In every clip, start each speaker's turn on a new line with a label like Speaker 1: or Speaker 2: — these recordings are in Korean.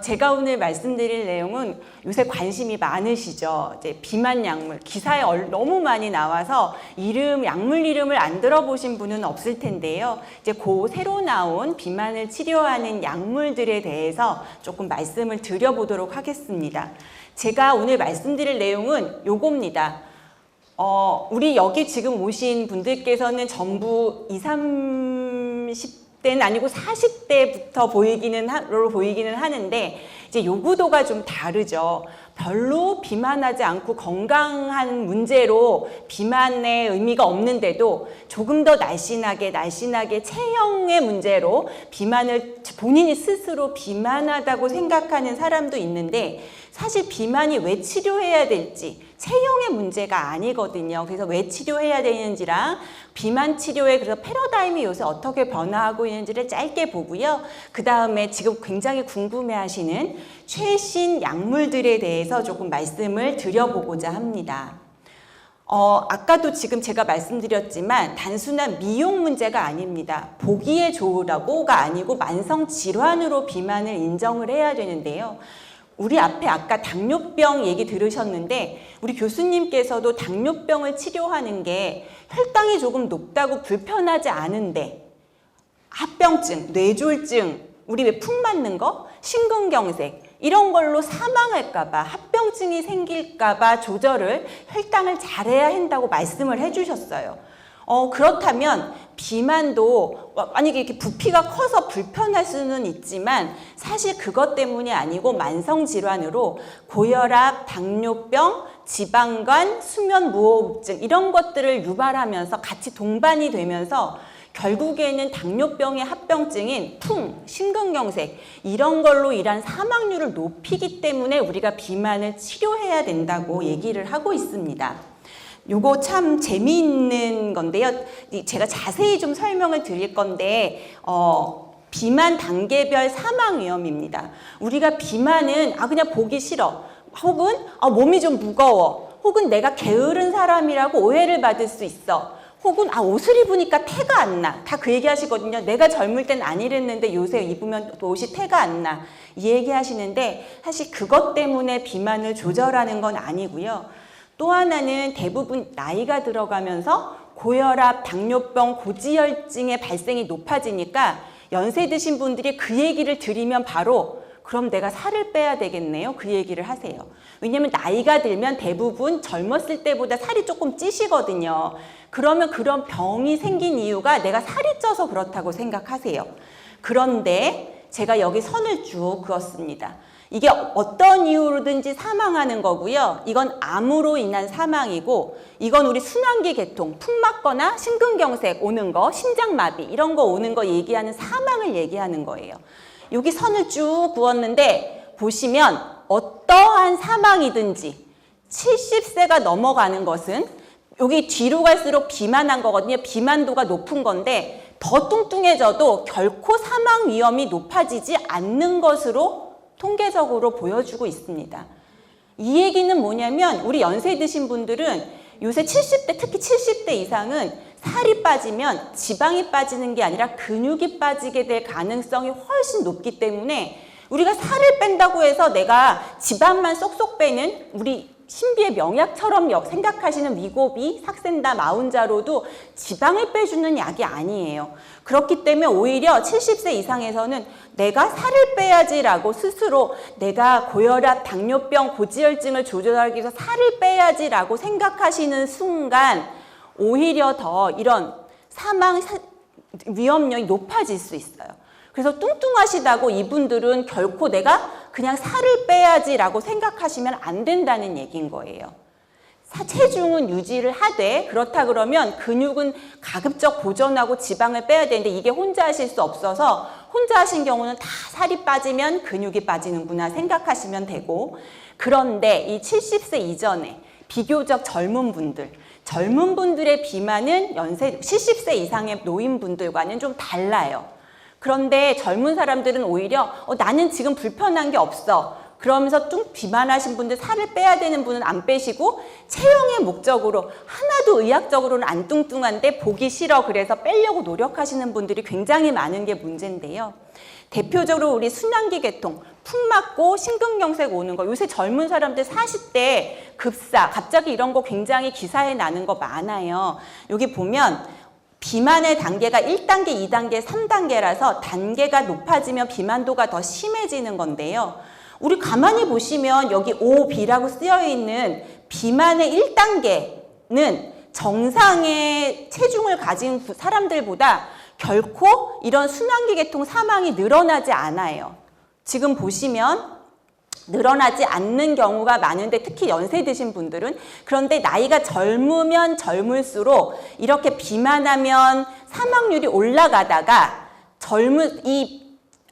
Speaker 1: 제가 오늘 말씀드릴 내용은 요새 관심이 많으시죠. 이제 비만 약물, 기사에 너무 많이 나와서 약물 이름을 안 들어보신 분은 없을 텐데요. 이제 새로 나온 비만을 치료하는 약물들에 대해서 조금 말씀을 드려보도록 하겠습니다. 제가 오늘 말씀드릴 내용은 요겁니다. 우리 여기 지금 오신 분들께서는 전부 20, 30대는 아니고 40대부터 보이기는 하는데 이제 요구도가 좀 다르죠. 별로 비만하지 않고 건강한 문제로 비만의 의미가 없는데도 조금 더 날씬하게 체형의 문제로 본인이 스스로 비만하다고 생각하는 사람도 있는데 사실 비만이 왜 치료해야 될지 체형의 문제가 아니거든요. 그래서 왜 치료해야 되는지랑 비만 치료의 그래서 패러다임이 요새 어떻게 변화하고 있는지를 짧게 보고요. 그 다음에 지금 굉장히 궁금해하시는 최신 약물들에 대해서 조금 말씀을 드려보고자 합니다. 아까도 지금 제가 말씀드렸지만 단순한 미용 문제가 아닙니다. 보기에 좋으라고가 아니고 만성 질환으로 비만을 인정을 해야 되는데요. 우리 앞에 아까 당뇨병 얘기 들으셨는데 우리 교수님께서도 당뇨병을 치료하는 게 혈당이 조금 높다고 불편하지 않은데 합병증, 뇌졸중, 우리 왜 푹 맞는 거, 심근경색 이런 걸로 사망할까봐 합병증이 생길까봐 혈당을 잘해야 한다고 말씀을 해주셨어요. 그렇다면 비만도 만약에 이렇게 부피가 커서 불편할 수는 있지만 사실 그것 때문이 아니고 만성질환으로 고혈압, 당뇨병, 지방간, 수면무호흡증 이런 것들을 유발하면서 같이 동반이 되면서 결국에는 당뇨병의 합병증인 심근경색 이런 걸로 인한 사망률을 높이기 때문에 우리가 비만을 치료해야 된다고 얘기를 하고 있습니다. 요거 참 재미있는 건데요. 제가 자세히 좀 설명을 드릴 건데 비만 단계별 사망 위험입니다. 우리가 비만은 그냥 보기 싫어. 혹은 몸이 좀 무거워. 혹은 내가 게으른 사람이라고 오해를 받을 수 있어. 혹은 옷을 입으니까 태가 안 나. 다 그 얘기 하시거든요. 내가 젊을 땐 안 이랬는데 요새 입으면 옷이 태가 안 나. 이 얘기 하시는데 사실 그것 때문에 비만을 조절하는 건 아니고요. 또 하나는 대부분 나이가 들어가면서 고혈압, 당뇨병, 고지혈증의 발생이 높아지니까 연세 드신 분들이 그 얘기를 들으면 바로 그럼 내가 살을 빼야 되겠네요. 그 얘기를 하세요. 왜냐하면 나이가 들면 대부분 젊었을 때보다 살이 조금 찌시거든요. 그러면 그런 병이 생긴 이유가 내가 살이 쪄서 그렇다고 생각하세요. 그런데 제가 여기 선을 쭉 그었습니다. 이게 어떤 이유로든지 사망하는 거고요. 이건 암으로 인한 사망이고 이건 우리 순환기 계통, 푹 맞거나 심근경색 오는 거, 심장마비 이런 거 오는 거 얘기하는 사망을 얘기하는 거예요. 여기 선을 쭉 그었는데 보시면 어떠한 사망이든지 70세가 넘어가는 것은 여기 뒤로 갈수록 비만한 거거든요. 비만도가 높은 건데 더 뚱뚱해져도 결코 사망 위험이 높아지지 않는 것으로 통계적으로 보여주고 있습니다. 이 얘기는 뭐냐면 우리 연세 드신 분들은 요새 70대, 특히 70대 이상은 살이 빠지면 지방이 빠지는 게 아니라 근육이 빠지게 될 가능성이 훨씬 높기 때문에 우리가 살을 뺀다고 해서 내가 지방만 쏙쏙 빼는 우리 신비의 명약처럼 생각하시는 위고비, 삭센다, 마운자로도 지방을 빼주는 약이 아니에요. 그렇기 때문에 오히려 70세 이상에서는 내가 살을 빼야지라고 스스로 내가 고혈압, 당뇨병, 고지혈증을 조절하기 위해서 살을 빼야지라고 생각하시는 순간 오히려 더 이런 사망 위험력이 높아질 수 있어요. 그래서 뚱뚱하시다고 이분들은 결코 내가 그냥 살을 빼야지라고 생각하시면 안 된다는 얘기인 거예요. 체중은 유지를 하되 그렇다 그러면 근육은 가급적 보존하고 지방을 빼야 되는데 이게 혼자 하실 수 없어서 혼자 하신 경우는 다 살이 빠지면 근육이 빠지는구나 생각하시면 되고 그런데 이 70세 이전에 비교적 젊은 분들의 비만은 70세 이상의 노인분들과는 좀 달라요. 그런데 젊은 사람들은 오히려 나는 지금 불편한 게 없어. 그러면서 비만하신 분들 살을 빼야 되는 분은 안 빼시고 체형의 목적으로 하나도 의학적으로는 안 뚱뚱한데 보기 싫어 그래서 빼려고 노력하시는 분들이 굉장히 많은 게 문제인데요. 대표적으로 우리 순환기 계통, 푹 맞고 심근경색 오는 거, 요새 젊은 사람들 40대 급사, 갑자기 이런 거 굉장히 기사에 나는 거 많아요. 여기 보면 비만의 단계가 1단계, 2단계, 3단계라서 단계가 높아지면 비만도가 더 심해지는 건데요. 우리 가만히 보시면 여기 OB라고 쓰여 있는 비만의 1단계는 정상의 체중을 가진 사람들보다 결코 이런 순환기 계통 사망이 늘어나지 않아요. 지금 보시면 늘어나지 않는 경우가 많은데 특히 연세 드신 분들은, 그런데 나이가 젊으면 젊을수록 이렇게 비만하면 사망률이 올라가다가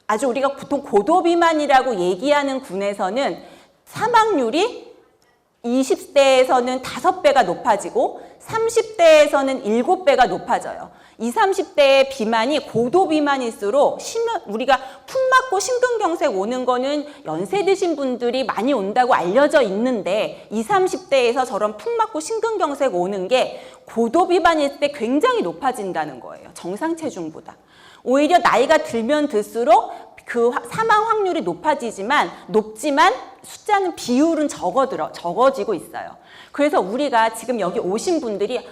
Speaker 1: 아주 우리가 보통 고도비만이라고 얘기하는 군에서는 사망률이 20대에서는 5배가 높아지고 30대에서는 7배가 높아져요. 20, 30대의 비만이 고도 비만일수록 우리가 푹 맞고 심근경색 오는 거는 연세 드신 분들이 많이 온다고 알려져 있는데 20, 30대에서 저런 푹 맞고 심근경색 오는 게 고도 비만일 때 굉장히 높아진다는 거예요. 정상 체중보다. 오히려 나이가 들면 들수록 그 사망 확률이 높지만 숫자는 비율은 적어지고 있어요. 그래서 우리가 지금 여기 오신 분들이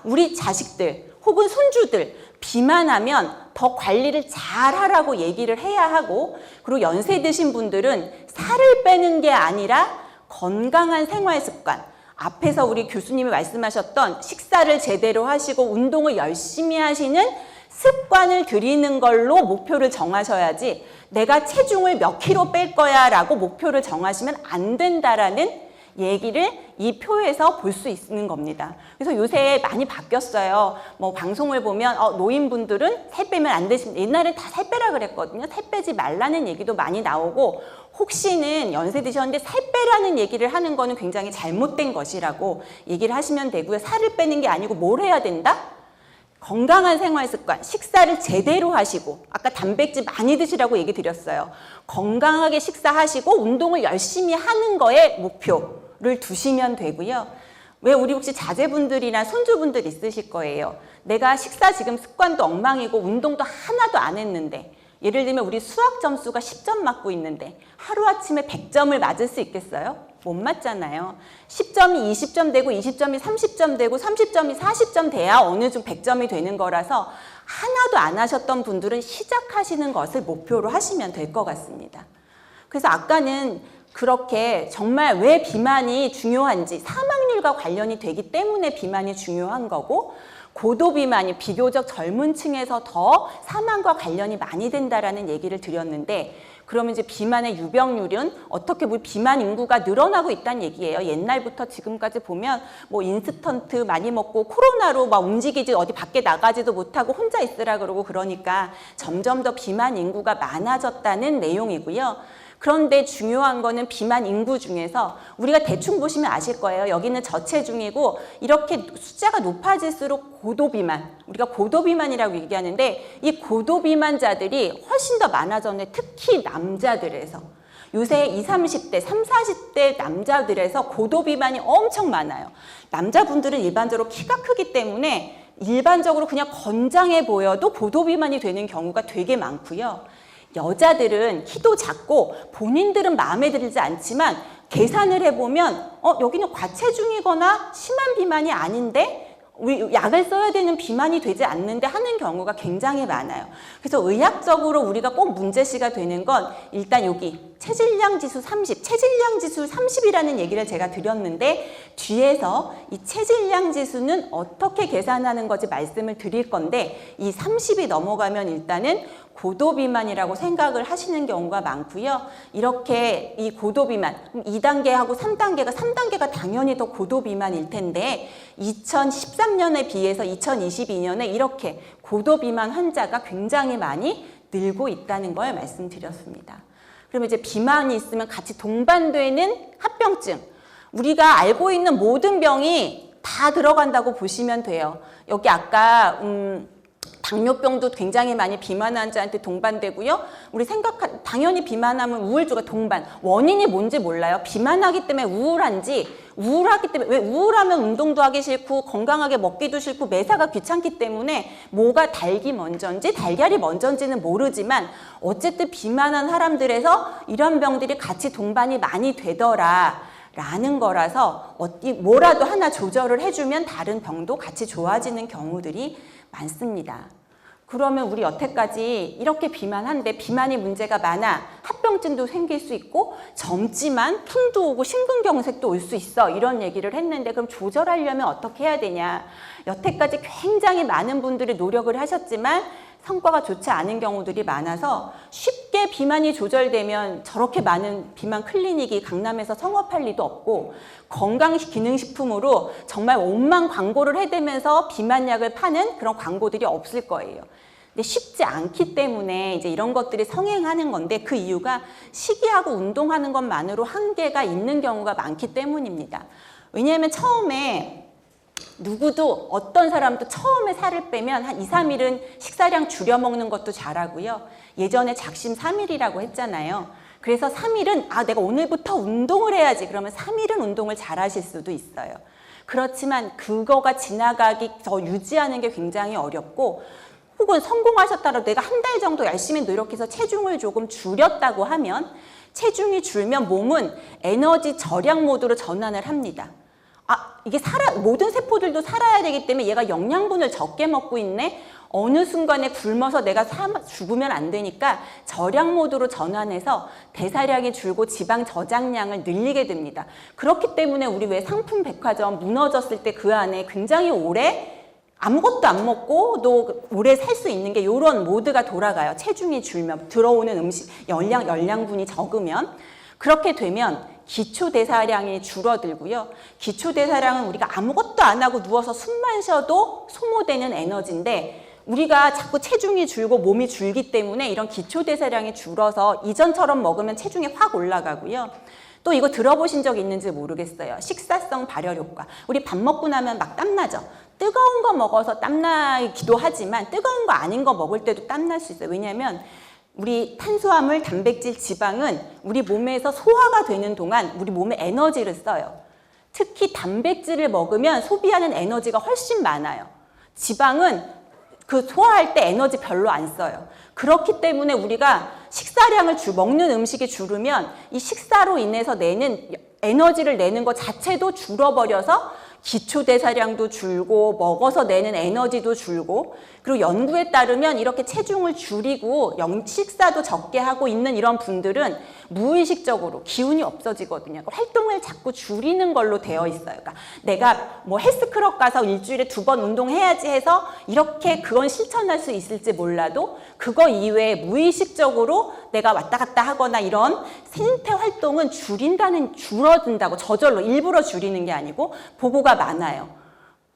Speaker 1: 우리 자식들 혹은 손주들 비만하면 더 관리를 잘 하라고 얘기를 해야 하고, 그리고 연세 드신 분들은 살을 빼는 게 아니라 건강한 생활 습관, 앞에서 우리 교수님이 말씀하셨던 식사를 제대로 하시고 운동을 열심히 하시는 습관을 들이는 걸로 목표를 정하셔야지 내가 체중을 몇 킬로 뺄 거야 라고 목표를 정하시면 안 된다라는 얘기를 이 표에서 볼 수 있는 겁니다. 그래서 요새 많이 바뀌었어요. 뭐 방송을 보면 노인분들은 살 빼면 안 되십니다. 옛날에 다 살 빼라 그랬거든요. 살 빼지 말라는 얘기도 많이 나오고, 혹시는 연세 드셨는데 살 빼라는 얘기를 하는 거는 굉장히 잘못된 것이라고 얘기를 하시면 되고요. 살을 빼는 게 아니고 뭘 해야 된다? 건강한 생활 습관, 식사를 제대로 하시고, 아까 단백질 많이 드시라고 얘기 드렸어요. 건강하게 식사하시고 운동을 열심히 하는 거에 목표를 두시면 되고요. 왜 우리 혹시 자제분들이나 손주분들 있으실 거예요. 내가 식사 지금 습관도 엉망이고 운동도 하나도 안 했는데, 예를 들면 우리 수학 점수가 10점 맞고 있는데 하루아침에 100점을 맞을 수 있겠어요? 못 맞잖아요. 10점이 20점 되고 20점이 30점 되고 30점이 40점 돼야 어느 중 100점이 되는 거라서 하나도 안 하셨던 분들은 시작하시는 것을 목표로 하시면 될 것 같습니다. 그래서 아까는 그렇게 정말 왜 비만이 중요한지, 사망률과 관련이 되기 때문에 비만이 중요한 거고, 고도 비만이 비교적 젊은 층에서 더 사망과 관련이 많이 된다라는 얘기를 드렸는데, 그러면 이제 비만의 유병률은 어떻게 보면 비만 인구가 늘어나고 있다는 얘기예요. 옛날부터 지금까지 보면 뭐 인스턴트 많이 먹고 코로나로 막 움직이지 어디 밖에 나가지도 못하고 혼자 있으라 그러고 그러니까 점점 더 비만 인구가 많아졌다는 내용이고요. 그런데 중요한 거는 비만 인구 중에서 우리가 대충 보시면 아실 거예요. 여기는 저체중이고 이렇게 숫자가 높아질수록 고도비만, 우리가 고도비만이라고 얘기하는데 이 고도비만자들이 훨씬 더 많아졌는데, 특히 남자들에서 요새 20, 30대, 30, 40대 남자들에서 고도비만이 엄청 많아요. 남자분들은 일반적으로 키가 크기 때문에 일반적으로 그냥 건장해 보여도 고도비만이 되는 경우가 되게 많고요. 여자들은 키도 작고 본인들은 마음에 들지 않지만 계산을 해보면 여기는 과체중이거나 심한 비만이 아닌데 우리 약을 써야 되는 비만이 되지 않는데 하는 경우가 굉장히 많아요. 그래서 의학적으로 우리가 꼭 문제시가 되는 건 일단 여기 체질량 지수 30, 체질량 지수 30이라는 얘기를 제가 드렸는데, 뒤에서 이 체질량 지수는 어떻게 계산하는 건지 말씀을 드릴 건데, 이 30이 넘어가면 일단은 고도비만이라고 생각을 하시는 경우가 많고요. 이렇게 이 고도비만, 2단계하고 3단계가 당연히 더 고도비만일 텐데 2013년에 비해서 2022년에 이렇게 고도비만 환자가 굉장히 많이 늘고 있다는 걸 말씀드렸습니다. 그러면 이제 비만이 있으면 같이 동반되는 합병증, 우리가 알고 있는 모든 병이 다 들어간다고 보시면 돼요. 여기 아까 당뇨병도 굉장히 많이 비만 환자한테 동반되고요. 우리 당연히 비만하면 우울증과 동반. 원인이 뭔지 몰라요. 비만하기 때문에 우울한지 우울하기 때문에, 왜 우울하면 운동도 하기 싫고 건강하게 먹기도 싫고 매사가 귀찮기 때문에 뭐가 닭이 먼저인지 달걀이 먼저인지는 모르지만 어쨌든 비만한 사람들에서 이런 병들이 같이 동반이 많이 되더라 라는 거라서 뭐라도 하나 조절을 해주면 다른 병도 같이 좋아지는 경우들이 많습니다. 그러면 우리 여태까지 이렇게 비만한데 비만이 문제가 많아 합병증도 생길 수 있고 젊지만 풍도 오고 심근경색도 올 수 있어 이런 얘기를 했는데 그럼 조절하려면 어떻게 해야 되냐. 여태까지 굉장히 많은 분들이 노력을 하셨지만 성과가 좋지 않은 경우들이 많아서 쉽게 비만이 조절되면 저렇게 많은 비만 클리닉이 강남에서 성업할 리도 없고 건강기능식품으로 정말 온만 광고를 해대면서 비만약을 파는 그런 광고들이 없을 거예요. 근데 쉽지 않기 때문에 이제 이런 것들이 성행하는 건데 그 이유가 식이하고 운동하는 것만으로 한계가 있는 경우가 많기 때문입니다. 왜냐하면 처음에 누구도 어떤 사람도 처음에 살을 빼면 한 2, 3일은 식사량 줄여 먹는 것도 잘하고요. 예전에 작심 3일이라고 했잖아요. 그래서 3일은 내가 오늘부터 운동을 해야지 그러면 3일은 운동을 잘 하실 수도 있어요. 그렇지만 그거가 지나가기 더 유지하는 게 굉장히 어렵고 혹은 성공하셨다라도 내가 한 달 정도 열심히 노력해서 체중을 조금 줄였다고 하면 체중이 줄면 몸은 에너지 절약 모드로 전환을 합니다. 이게 모든 세포들도 살아야 되기 때문에 얘가 영양분을 적게 먹고 있네. 어느 순간에 굶어서 내가 죽으면 안 되니까 절약 모드로 전환해서 대사량이 줄고 지방 저장량을 늘리게 됩니다. 그렇기 때문에 우리 왜 상품 백화점 무너졌을 때 그 안에 굉장히 오래 아무것도 안 먹고 또 오래 살 수 있는 게 이런 모드가 돌아가요. 체중이 줄면 들어오는 음식 열량분이 적으면 그렇게 되면 기초대사량이 줄어들고요. 기초대사량은 우리가 아무것도 안 하고 누워서 숨만 쉬어도 소모되는 에너지인데 우리가 자꾸 체중이 줄고 몸이 줄기 때문에 이런 기초대사량이 줄어서 이전처럼 먹으면 체중이 확 올라가고요. 또 이거 들어보신 적 있는지 모르겠어요. 식사성 발열 효과. 우리 밥 먹고 나면 막 땀나죠. 뜨거운 거 먹어서 땀나기도 하지만 뜨거운 거 아닌 거 먹을 때도 땀날 수 있어요. 왜냐하면 우리 탄수화물, 단백질, 지방은 우리 몸에서 소화가 되는 동안 우리 몸에 에너지를 써요. 특히 단백질을 먹으면 소비하는 에너지가 훨씬 많아요. 지방은 그 소화할 때 에너지 별로 안 써요. 그렇기 때문에 우리가 식사량을 먹는 음식이 줄으면 이 식사로 인해서 내는 에너지를 내는 것 자체도 줄어버려서 기초대사량도 줄고 먹어서 내는 에너지도 줄고 그리고 연구에 따르면 이렇게 체중을 줄이고 식사도 적게 하고 있는 이런 분들은 무의식적으로 기운이 없어지거든요. 활동을 자꾸 줄이는 걸로 되어 있어요. 그러니까 내가 뭐 헬스클럽 가서 일주일에 2번 운동해야지 해서 이렇게 그건 실천할 수 있을지 몰라도 그거 이외에 무의식적으로 내가 왔다 갔다 하거나 이런 생태 활동은 줄어든다고 저절로 일부러 줄이는 게 아니고 보고가 많아요.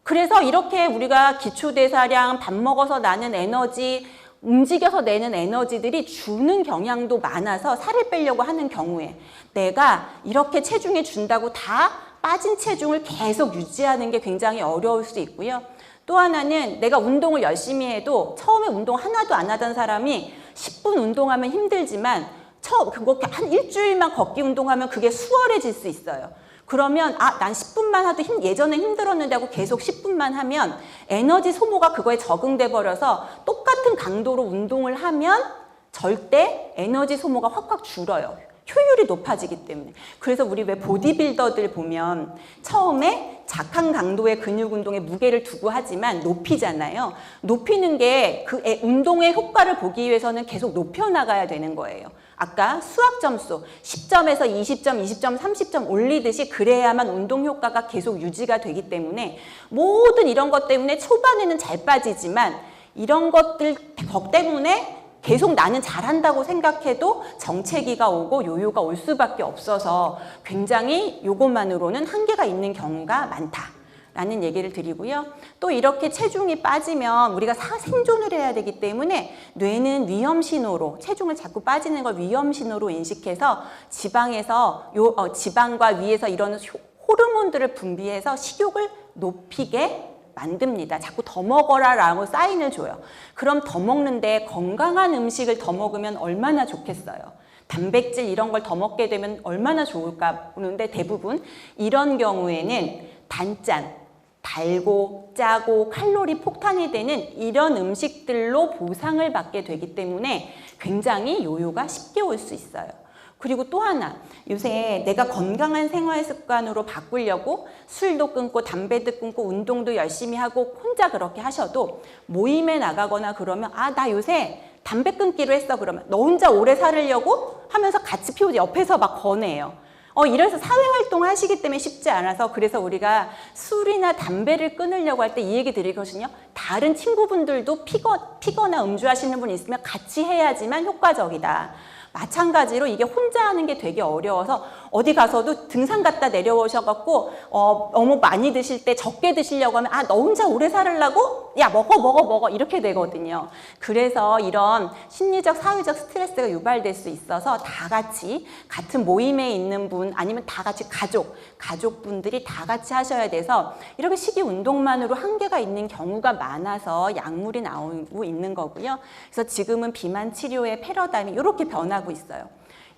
Speaker 1: 그래서 이렇게 우리가 기초대사량, 밥 먹어서 나는 에너지, 움직여서 내는 에너지들이 주는 경향도 많아서 살을 빼려고 하는 경우에 내가 이렇게 체중이 준다고 다 빠진 체중을 계속 유지하는 게 굉장히 어려울 수 있고요. 또 하나는 내가 운동을 열심히 해도 처음에 운동 하나도 안 하던 사람이 10분 운동하면 힘들지만 그거 한 일주일만 걷기 운동하면 그게 수월해질 수 있어요. 그러면 난 10분만 하도 예전에 힘들었는데 하고 계속 10분만 하면 에너지 소모가 그거에 적응돼 버려서 똑같은 강도로 운동을 하면 절대 에너지 소모가 확확 줄어요. 효율이 높아지기 때문에. 그래서 우리 왜 보디빌더들 보면 처음에 작은 강도의 근육 운동에 무게를 두고 하지만 높이잖아요. 높이는 게 그 운동의 효과를 보기 위해서는 계속 높여나가야 되는 거예요. 아까 수학 점수 10점에서 20점, 20점, 30점 올리듯이 그래야만 운동 효과가 계속 유지가 되기 때문에 모든 이런 것 때문에 초반에는 잘 빠지지만 이런 것들 때문에 계속 나는 잘한다고 생각해도 정체기가 오고 요요가 올 수밖에 없어서 굉장히 요것만으로는 한계가 있는 경우가 많다라는 얘기를 드리고요. 또 이렇게 체중이 빠지면 우리가 생존을 해야 되기 때문에 뇌는 위험 신호로 체중을 자꾸 빠지는 걸 위험 신호로 인식해서 지방과 위에서 이런 호르몬들을 분비해서 식욕을 높이게 만듭니다. 자꾸 더 먹어라 라고 사인을 줘요. 그럼 더 먹는데 건강한 음식을 더 먹으면 얼마나 좋겠어요. 단백질 이런 걸 더 먹게 되면 얼마나 좋을까 보는데 대부분 이런 경우에는 단짠, 달고 짜고 칼로리 폭탄이 되는 이런 음식들로 보상을 받게 되기 때문에 굉장히 요요가 쉽게 올 수 있어요. 그리고 또 하나, 요새 내가 건강한 생활 습관으로 바꾸려고 술도 끊고 담배도 끊고 운동도 열심히 하고 혼자 그렇게 하셔도 모임에 나가거나 그러면 나 요새 담배 끊기로 했어. 그러면 너 혼자 오래 살으려고 하면서 같이 피우지 옆에서 막 권해요. 이래서 사회활동 하시기 때문에 쉽지 않아서 그래서 우리가 술이나 담배를 끊으려고 할 때 이 얘기 드리거든요. 다른 친구분들도 피거나 음주하시는 분 있으면 같이 해야지만 효과적이다. 마찬가지로 이게 혼자 하는 게 되게 어려워서 어디 가서도 등산 갔다 내려오셔갖고 너무 많이 드실 때 적게 드시려고 하면 너 혼자 오래 살으려고? 야 먹어 이렇게 되거든요. 그래서 이런 심리적 사회적 스트레스가 유발될 수 있어서 다 같이 같은 모임에 있는 분 아니면 다 같이 가족분들이 다 같이 하셔야 돼서 이렇게 식이 운동만으로 한계가 있는 경우가 많아서 약물이 나오고 있는 거고요. 그래서 지금은 비만 치료의 패러다임이 이렇게 변하고 있어요.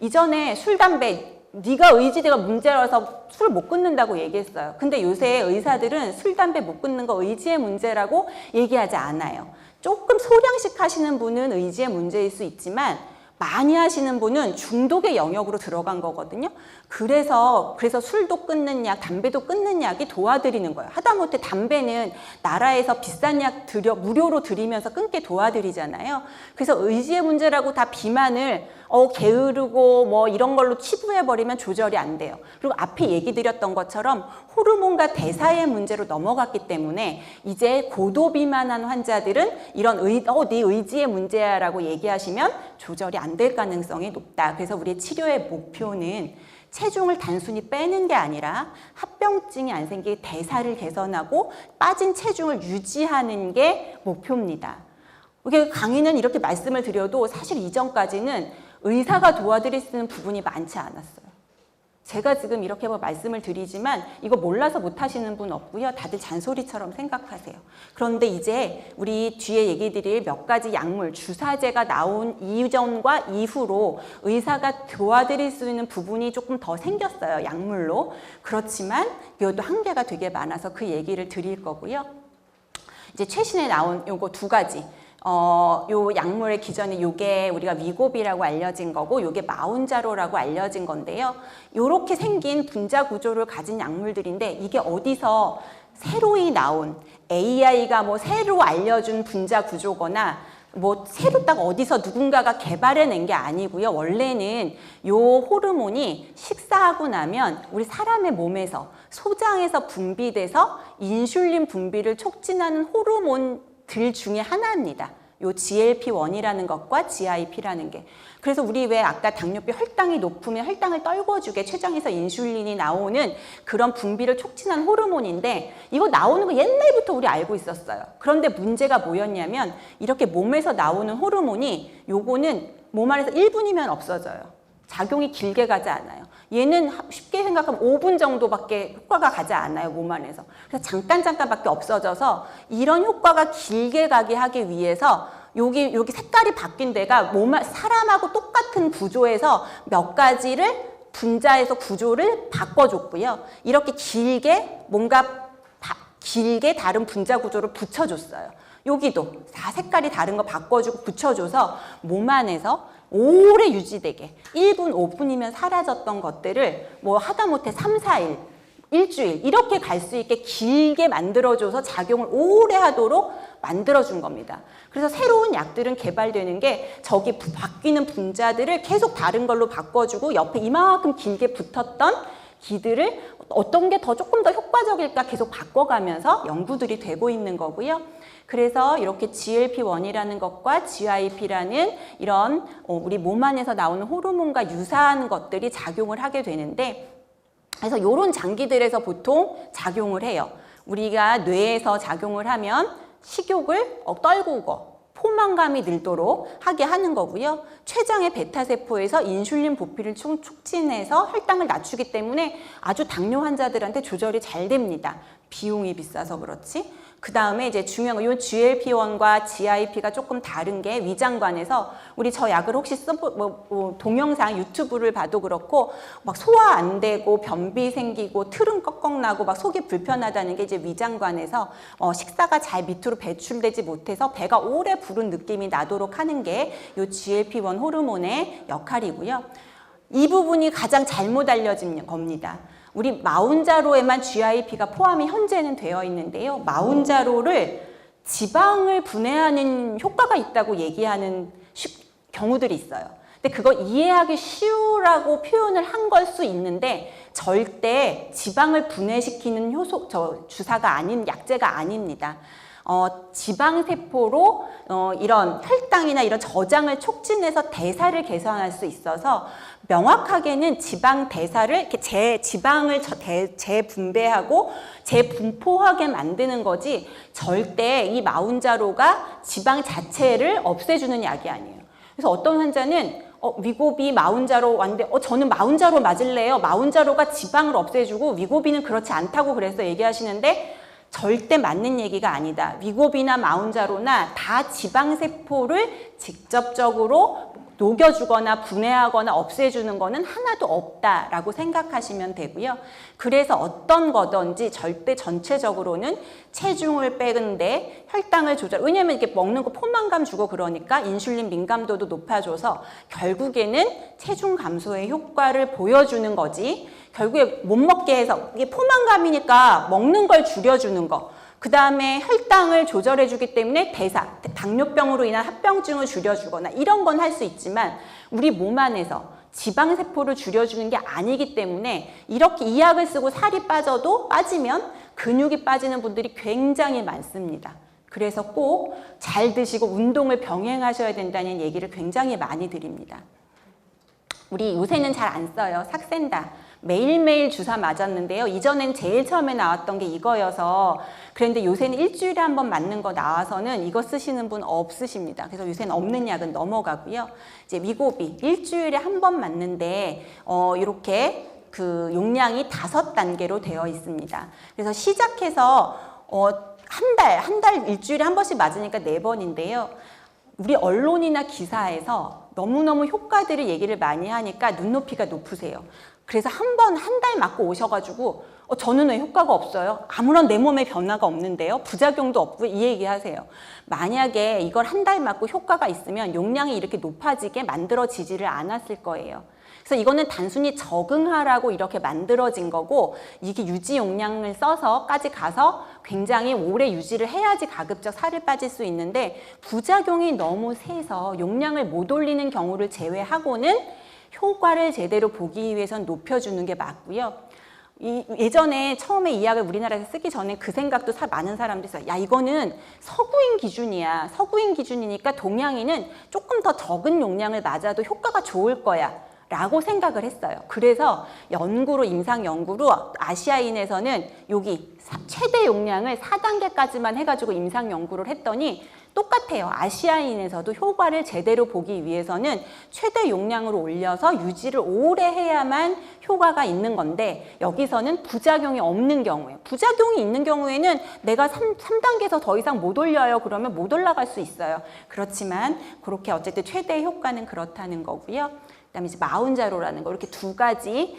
Speaker 1: 이전에 술, 담배 네가 의지대가 문제라서 술을 못 끊는다고 얘기했어요. 근데 요새 의사들은 술, 담배 못 끊는 거 의지의 문제라고 얘기하지 않아요. 조금 소량씩 하시는 분은 의지의 문제일 수 있지만 많이 하시는 분은 중독의 영역으로 들어간 거거든요. 그래서 술도 끊는 약, 담배도 끊는 약이 도와드리는 거예요. 하다못해 담배는 나라에서 비싼 약 무료로 드리면서 끊게 도와드리잖아요. 그래서 의지의 문제라고 다 비만을 게으르고 뭐 이런 걸로 치부해버리면 조절이 안 돼요. 그리고 앞에 얘기 드렸던 것처럼 호르몬과 대사의 문제로 넘어갔기 때문에 이제 고도비만한 환자들은 이런 네 의지의 문제야 라고 얘기하시면 조절이 안 될 가능성이 높다. 그래서 우리의 치료의 목표는 체중을 단순히 빼는 게 아니라 합병증이 안 생기게 대사를 개선하고 빠진 체중을 유지하는 게 목표입니다. 이게 강의는 이렇게 말씀을 드려도 사실 이전까지는 의사가 도와드릴 수 있는 부분이 많지 않았어요. 제가 지금 이렇게 말씀을 드리지만 이거 몰라서 못하시는 분 없고요. 다들 잔소리처럼 생각하세요. 그런데 이제 우리 뒤에 얘기 드릴 몇 가지 약물, 주사제가 나온 이전과 이후로 의사가 도와드릴 수 있는 부분이 조금 더 생겼어요. 약물로. 그렇지만 이것도 한계가 되게 많아서 그 얘기를 드릴 거고요. 이제 최신에 나온 요거 두 가지. 요 약물의 기전에 요게 우리가 위고비라고 알려진 거고 요게 마운자로라고 알려진 건데요. 요렇게 생긴 분자 구조를 가진 약물들인데 이게 어디서 새로이 나온 AI가 뭐 새로 알려준 분자 구조거나 뭐 새로 딱 어디서 누군가가 개발해낸 게 아니고요. 원래는 요 호르몬이 식사하고 나면 우리 사람의 몸에서 소장에서 분비돼서 인슐린 분비를 촉진하는 호르몬들 중에 하나입니다. 요 GLP-1이라는 것과 GIP라는 게. 그래서 우리 왜 아까 당뇨병 혈당이 높으면 혈당을 떨궈주게 췌장에서 인슐린이 나오는 그런 분비를 촉진한 호르몬인데 이거 나오는 거 옛날부터 우리 알고 있었어요. 그런데 문제가 뭐였냐면 이렇게 몸에서 나오는 호르몬이 요거는 몸 안에서 1분이면 없어져요. 작용이 길게 가지 않아요. 얘는 쉽게 생각하면 5분 정도밖에 효과가 가지 않아요. 몸 안에서. 그래서 잠깐밖에 없어져서 이런 효과가 길게 가게 하기 위해서 여기 색깔이 바뀐 데가 사람하고 똑같은 구조에서 몇 가지를 분자에서 구조를 바꿔줬고요. 이렇게 길게 길게 다른 분자 구조를 붙여줬어요. 여기도 다 색깔이 다른 거 바꿔주고 붙여줘서 몸 안에서 오래 유지되게 1분, 5분이면 사라졌던 것들을 뭐 하다못해 3, 4일, 일주일 이렇게 갈 수 있게 길게 만들어줘서 작용을 오래 하도록 만들어준 겁니다. 그래서 새로운 약들은 개발되는 게 저기 바뀌는 분자들을 계속 다른 걸로 바꿔주고 옆에 이만큼 길게 붙었던 기들을 어떤 게 조금 더 효과적일까 계속 바꿔가면서 연구들이 되고 있는 거고요. 그래서 이렇게 GLP-1이라는 것과 GIP라는 이런 우리 몸 안에서 나오는 호르몬과 유사한 것들이 작용을 하게 되는데 그래서 이런 장기들에서 보통 작용을 해요. 우리가 뇌에서 작용을 하면 식욕을 떨구고 포만감이 늘도록 하게 하는 거고요. 췌장의 베타세포에서 인슐린 분비를 촉진해서 혈당을 낮추기 때문에 아주 당뇨 환자들한테 조절이 잘 됩니다. 비용이 비싸서 그렇지. 그 다음에 이제 중요한 거, 이 GLP-1과 GIP가 조금 다른 게 위장관에서 우리 저 약을 혹시 동영상 유튜브를 봐도 그렇고 막 소화 안 되고 변비 생기고 트름 꺽꺽 나고 막 속이 불편하다는 게 이제 위장관에서 식사가 잘 밑으로 배출되지 못해서 배가 오래 부른 느낌이 나도록 하는 게 이 GLP-1 호르몬의 역할이고요. 이 부분이 가장 잘못 알려진 겁니다. 우리 마운자로에만 GIP가 포함이 현재는 되어 있는데요. 마운자로를 지방을 분해하는 효과가 있다고 얘기하는 경우들이 있어요. 근데 그거 이해하기 쉬우라고 표현을 한 걸 수 있는데 절대 지방을 분해시키는 주사가 아닌 약제가 아닙니다. 지방세포로 이런 혈당이나 이런 저장을 촉진해서 대사를 개선할 수 있어서 명확하게는 지방 대사를 이렇게 지방을 재분배하고 재분포하게 만드는 거지 절대 이 마운자로가 지방 자체를 없애주는 약이 아니에요. 그래서 어떤 환자는 위고비 마운자로 왔는데 저는 마운자로 맞을래요. 마운자로가 지방을 없애주고 위고비는 그렇지 않다고 그래서 얘기하시는데 절대 맞는 얘기가 아니다. 위고비나 마운자로나 다 지방세포를 직접적으로 녹여주거나 분해하거나 없애주는 거는 하나도 없다라고 생각하시면 되고요. 그래서 어떤 거든지 절대 전체적으로는 체중을 빼는데 혈당을 조절, 왜냐하면 이렇게 먹는 거 포만감 주고 그러니까 인슐린 민감도도 높아져서 결국에는 체중 감소의 효과를 보여주는 거지, 결국에 못 먹게 해서 이게 포만감이니까 먹는 걸 줄여주는 거, 그 다음에 혈당을 조절해주기 때문에 당뇨병으로 인한 합병증을 줄여주거나 이런 건 할 수 있지만 우리 몸 안에서 지방세포를 줄여주는 게 아니기 때문에 이렇게 이 약을 쓰고 살이 빠지면 근육이 빠지는 분들이 굉장히 많습니다. 그래서 꼭 잘 드시고 운동을 병행하셔야 된다는 얘기를 굉장히 많이 드립니다. 우리 요새는 잘 안 써요. 삭센다. 매일매일 주사 맞았는데요. 이전엔 제일 처음에 나왔던 게 이거여서 그런데 요새는 일주일에 한 번 맞는 거 나와서는 이거 쓰시는 분 없으십니다. 그래서 요새는 없는 약은 넘어가고요. 이제 위고비 일주일에 한 번 맞는데 이렇게 그 용량이 5단계로 되어 있습니다. 그래서 시작해서 한 달 일주일에 한 번씩 맞으니까 4번인데요. 우리 언론이나 기사에서 너무너무 효과들을 얘기를 많이 하니까 눈높이가 높으세요. 그래서 한 달 맞고 오셔가지고 저는 왜 효과가 없어요? 아무런 내 몸에 변화가 없는데요? 부작용도 없고 이 얘기 하세요. 만약에 이걸 한 달 맞고 효과가 있으면 용량이 이렇게 높아지게 만들어지지를 않았을 거예요. 그래서 이거는 단순히 적응하라고 이렇게 만들어진 거고 이게 유지 용량을 써서까지 가서 굉장히 오래 유지를 해야지 가급적 살을 빠질 수 있는데 부작용이 너무 세서 용량을 못 올리는 경우를 제외하고는 효과를 제대로 보기 위해선 높여주는 게 맞고요. 예전에 처음에 이 약을 우리나라에서 쓰기 전에 그 생각도 많은 사람들이 있어요. 야, 이거는 서구인 기준이야. 서구인 기준이니까 동양인은 조금 더 적은 용량을 맞아도 효과가 좋을 거야 라고 생각을 했어요. 그래서 임상 연구로 아시아인에서는 여기 최대 용량을 4단계까지만 해가지고 임상 연구를 했더니 똑같아요. 아시아인에서도 효과를 제대로 보기 위해서는 최대 용량으로 올려서 유지를 오래 해야만 효과가 있는 건데 여기서는 부작용이 없는 경우에요. 부작용이 있는 경우에는 내가 3단계에서 더 이상 못 올려요. 그러면 못 올라갈 수 있어요. 그렇지만 그렇게 어쨌든 최대 효과는 그렇다는 거고요. 그다음에 이제 마운자로라는 거 이렇게 두 가지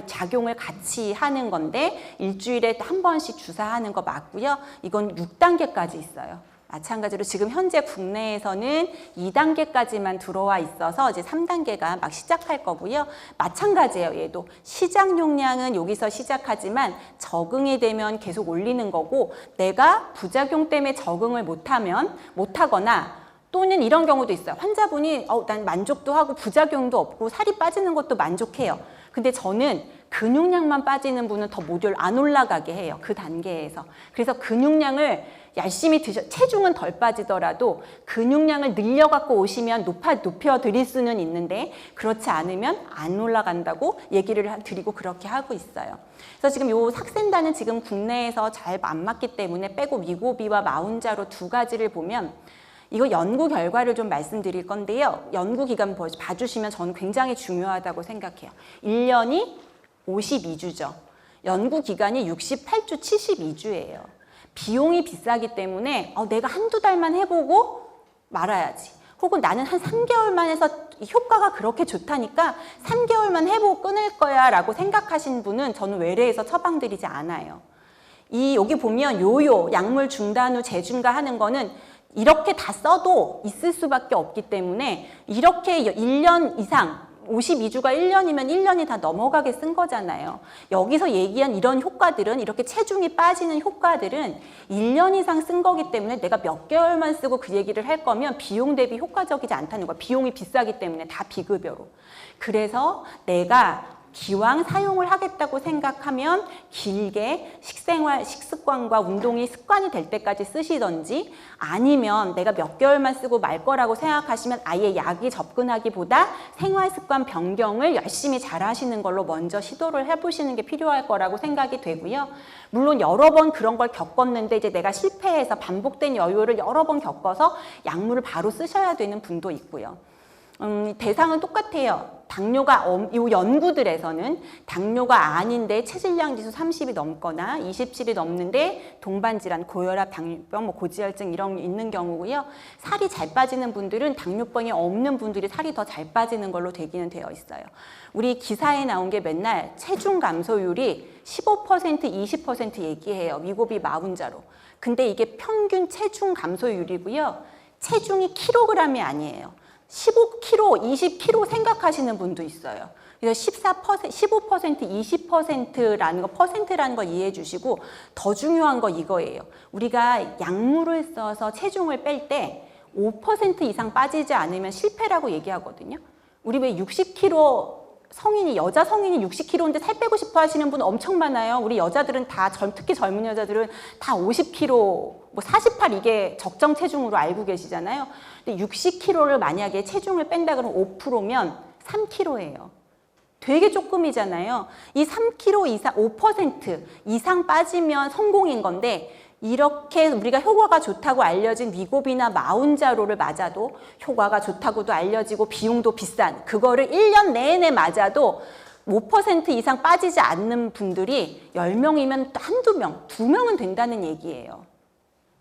Speaker 1: 작용을 같이 하는 건데 일주일에 한 번씩 주사하는 거 맞고요. 이건 6단계까지 있어요. 마찬가지로 지금 현재 국내에서는 2단계까지만 들어와 있어서 이제 3단계가 막 시작할 거고요. 마찬가지예요. 얘도 시작 용량은 여기서 시작하지만 적응이 되면 계속 올리는 거고 내가 부작용 때문에 적응을 못하거나 또는 이런 경우도 있어요. 환자분이 난 만족도 하고 부작용도 없고 살이 빠지는 것도 만족해요. 근데 저는 근육량만 빠지는 분은 더 안 올라가게 해요. 그 단계에서. 그래서 근육량을 열심히 체중은 덜 빠지더라도 근육량을 늘려갖고 오시면 높여드릴 수는 있는데 그렇지 않으면 안 올라간다고 얘기를 드리고 그렇게 하고 있어요. 그래서 지금 요 삭센다는 지금 국내에서 잘 안 맞기 때문에 빼고 위고비와 마운자로 두 가지를 보면 이거 연구 결과를 좀 말씀드릴 건데요. 연구 기간 봐주시면 저는 굉장히 중요하다고 생각해요. 1년이 52주죠. 연구 기간이 68주, 72주예요. 비용이 비싸기 때문에 내가 한두 달만 해보고 말아야지. 혹은 나는 한 3개월만 해서 효과가 그렇게 좋다니까 3개월만 해보고 끊을 거야 라고 생각하신 분은 저는 외래에서 처방드리지 않아요. 여기 보면 요요, 약물 중단 후 재중가 하는 거는 이렇게 다 써도 있을 수밖에 없기 때문에 이렇게 1년 이상 52주가 1년이면 1년이 다 넘어가게 쓴 거잖아요. 여기서 얘기한 이런 효과들은 이렇게 체중이 빠지는 효과들은 1년 이상 쓴 거기 때문에 내가 몇 개월만 쓰고 그 얘기를 할 거면 비용 대비 효과적이지 않다는 거야. 비용이 비싸기 때문에 다 비급여로. 그래서 내가 기왕 사용을 하겠다고 생각하면 길게 식생활, 식습관과 운동이 습관이 될 때까지 쓰시던지 아니면 내가 몇 개월만 쓰고 말 거라고 생각하시면 아예 약이 접근하기보다 생활습관 변경을 열심히 잘 하시는 걸로 먼저 시도를 해보시는 게 필요할 거라고 생각이 되고요. 물론 여러 번 그런 걸 겪었는데 이제 내가 실패해서 반복된 여유를 여러 번 겪어서 약물을 바로 쓰셔야 되는 분도 있고요. 대상은 똑같아요. 당뇨가 이 연구들에서는 당뇨가 아닌데 체질량 지수 30이 넘거나 27이 넘는데 동반질환, 고혈압, 당뇨병, 고지혈증 이런 게 있는 경우고요. 살이 잘 빠지는 분들은 당뇨병이 없는 분들이 살이 더 잘 빠지는 걸로 되기는 되어 있어요. 우리 기사에 나온 게 맨날 체중 감소율이 15%, 20% 얘기해요. 위고비 마운자로. 근데 이게 평균 체중 감소율이고요. 체중이 킬로그램이 아니에요. 15kg, 20kg 생각하시는 분도 있어요. 그래서 14%, 15%, 20%라는 거, 퍼센트라는 거 이해해 주시고 더 중요한 거 이거예요. 우리가 약물을 써서 체중을 뺄 때 5% 이상 빠지지 않으면 실패라고 얘기하거든요. 우리 왜 60kg 성인이, 여자 성인이 60kg인데 살 빼고 싶어 하시는 분 엄청 많아요. 우리 여자들은 다, 특히 젊은 여자들은 다 50kg, 뭐 48 이게 적정 체중으로 알고 계시잖아요. 근데 60kg를 만약에 체중을 뺀다 그러면 5%면 3kg예요. 되게 조금이잖아요. 이 3kg 이상, 5% 이상 빠지면 성공인 건데 이렇게 우리가 효과가 좋다고 알려진 위고비나 마운자로를 맞아도 효과가 좋다고도 알려지고 비용도 비싼 그거를 1년 내내 맞아도 5% 이상 빠지지 않는 분들이 10명이면 한두 명, 2명은 된다는 얘기예요.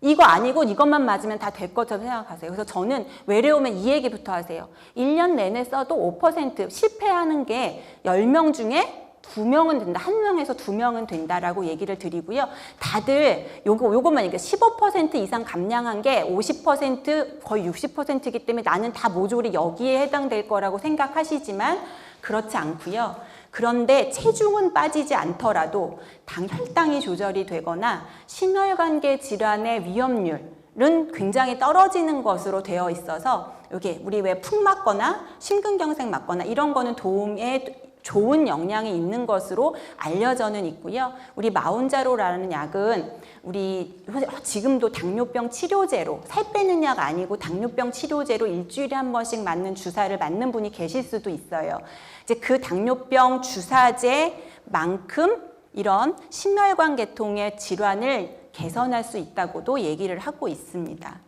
Speaker 1: 이거 아니고 이것만 맞으면 다 될 것처럼 생각하세요. 그래서 저는 외래 오면 이 얘기부터 하세요. 1년 내내 써도 5% 실패하는 게 10명 중에 2명은 된다. 1명에서 2명은 된다라고 얘기를 드리고요. 다들 요것만 얘기해요. 15% 이상 감량한 게 50% 거의 60%이기 때문에 나는 다 모조리 여기에 해당될 거라고 생각하시지만 그렇지 않고요. 그런데 체중은 빠지지 않더라도 혈당이 조절이 되거나 심혈관계 질환의 위험률은 굉장히 떨어지는 것으로 되어 있어서 이게 우리 왜 푹 맞거나 심근경색 맞거나 이런 거는 도움에 좋은 영향이 있는 것으로 알려져는 있고요. 우리 마운자로라는 약은 우리 지금도 당뇨병 치료제로 살 빼는 약 아니고 당뇨병 치료제로 일주일에 한 번씩 맞는 주사를 맞는 분이 계실 수도 있어요. 이제 그 당뇨병 주사제만큼 이런 심혈관 계통의 질환을 개선할 수 있다고도 얘기를 하고 있습니다.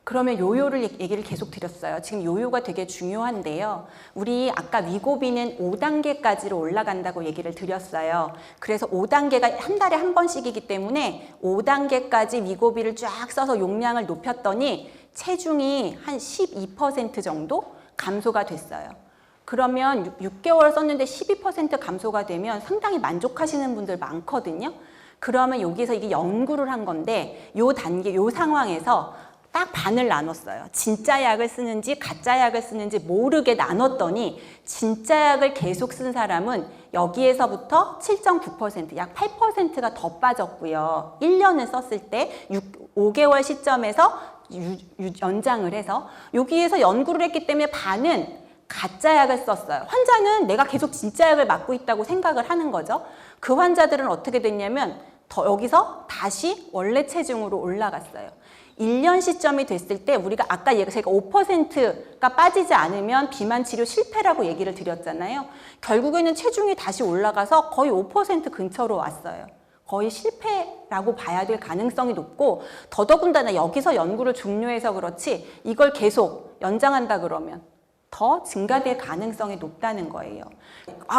Speaker 1: 그러면 요요를 얘기를 계속 드렸어요. 지금 요요가 되게 중요한데요. 우리 아까 위고비는 5단계까지로 올라간다고 얘기를 드렸어요. 그래서 5단계가 한 달에 한 번씩이기 때문에 5단계까지 위고비를 쫙 써서 용량을 높였더니 체중이 한 12% 정도 감소가 됐어요. 그러면 6개월 썼는데 12% 감소가 되면 상당히 만족하시는 분들 많거든요. 그러면 여기서 이게 연구를 한 건데 요 단계, 요 상황에서 딱 반을 나눴어요. 진짜 약을 쓰는지 가짜 약을 쓰는지 모르게 나눴더니 진짜 약을 계속 쓴 사람은 여기에서부터 7.9%, 약 8%가 더 빠졌고요. 1년을 썼을 때 5개월 시점에서 연장을 해서 여기에서 연구를 했기 때문에 반은 가짜 약을 썼어요. 환자는 내가 계속 진짜 약을 맞고 있다고 생각을 하는 거죠. 그 환자들은 어떻게 됐냐면 여기서 다시 원래 체중으로 올라갔어요. 1년 시점이 됐을 때 우리가 아까 제가 5%가 빠지지 않으면 비만 치료 실패라고 얘기를 드렸잖아요. 결국에는 체중이 다시 올라가서 거의 5% 근처로 왔어요. 거의 실패라고 봐야 될 가능성이 높고 더더군다나 여기서 연구를 종료해서 그렇지 이걸 계속 연장한다 그러면 더 증가될 가능성이 높다는 거예요.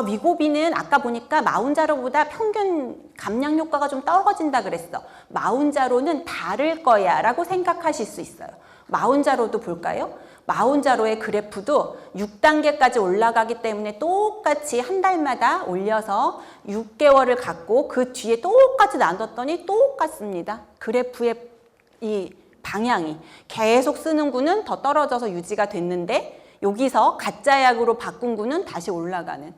Speaker 1: 위고비는 아까 보니까 마운자로보다 평균 감량 효과가 좀 떨어진다 그랬어. 마운자로는 다를 거야 라고 생각하실 수 있어요. 마운자로도 볼까요? 마운자로의 그래프도 6단계까지 올라가기 때문에 똑같이 한 달마다 올려서 6개월을 갖고 그 뒤에 똑같이 나눴더니 똑같습니다. 그래프의 이 방향이 계속 쓰는 구는 더 떨어져서 유지가 됐는데 여기서 가짜 약으로 바꾼 구는 다시 올라가는.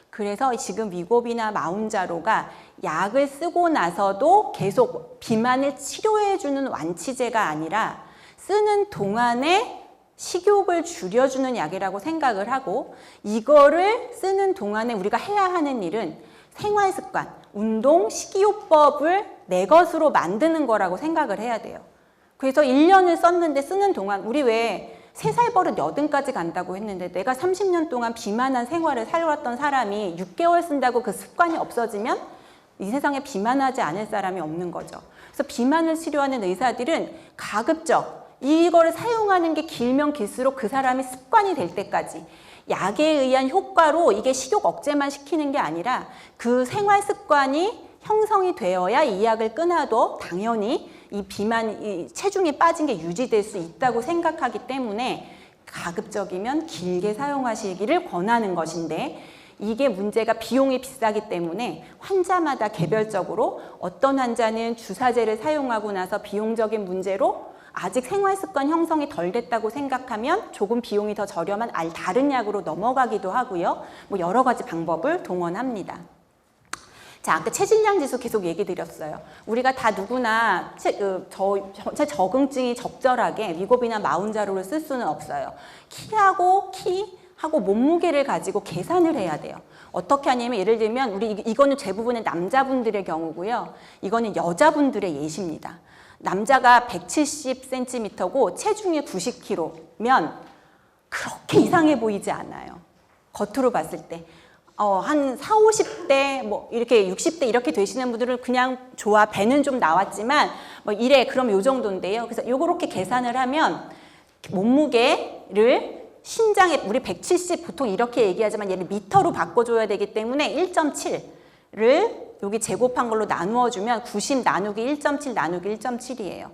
Speaker 1: 그래서 지금 위고비나 마운자로가 약을 쓰고 나서도 계속 비만을 치료해주는 완치제가 아니라 쓰는 동안에 식욕을 줄여주는 약이라고 생각을 하고, 이거를 쓰는 동안에 우리가 해야 하는 일은 생활습관, 운동, 식이요법을 내 것으로 만드는 거라고 생각을 해야 돼요. 그래서 1년을 썼는데 쓰는 동안 우리 왜 3살 버릇 80까지 간다고 했는데 내가 30년 동안 비만한 생활을 살아왔던 사람이 6개월 쓴다고 그 습관이 없어지면 이 세상에 비만하지 않을 사람이 없는 거죠. 그래서 비만을 치료하는 의사들은 가급적 이거를 사용하는 게 길면 길수록 그 사람이 습관이 될 때까지 약에 의한 효과로 이게 식욕 억제만 시키는 게 아니라 그 생활 습관이 형성이 되어야 이 약을 끊어도 당연히 이 비만, 이 체중이 빠진 게 유지될 수 있다고 생각하기 때문에 가급적이면 길게 사용하시기를 권하는 것인데, 이게 문제가 비용이 비싸기 때문에 환자마다 개별적으로 어떤 환자는 주사제를 사용하고 나서 비용적인 문제로 아직 생활습관 형성이 덜 됐다고 생각하면 조금 비용이 더 저렴한 다른 약으로 넘어가기도 하고요. 뭐 여러 가지 방법을 동원합니다. 자, 아까 체질량 지수 계속 얘기 드렸어요. 우리가 다 누구나 전체 적응증이 적절하게 위고비나 마운자로를 쓸 수는 없어요. 키하고 몸무게를 가지고 계산을 해야 돼요. 어떻게 하냐면 예를 들면 이거는 대부분의 남자분들의 경우고요. 이거는 여자분들의 예시입니다. 남자가 170cm고 체중이 90kg면 그렇게 이상해 보이지 않아요. 겉으로 봤을 때. 한 40, 50대, 뭐, 이렇게 60대 이렇게 되시는 분들은 그냥 좋아, 배는 좀 나왔지만, 뭐, 이래, 그럼 요 정도인데요. 그래서 요렇게 계산을 하면 몸무게를 신장에, 우리 170 보통 이렇게 얘기하지만 얘를 미터로 바꿔줘야 되기 때문에 1.7를 여기 제곱한 걸로 나누어주면 90 나누기 1.7 나누기 1.7이에요.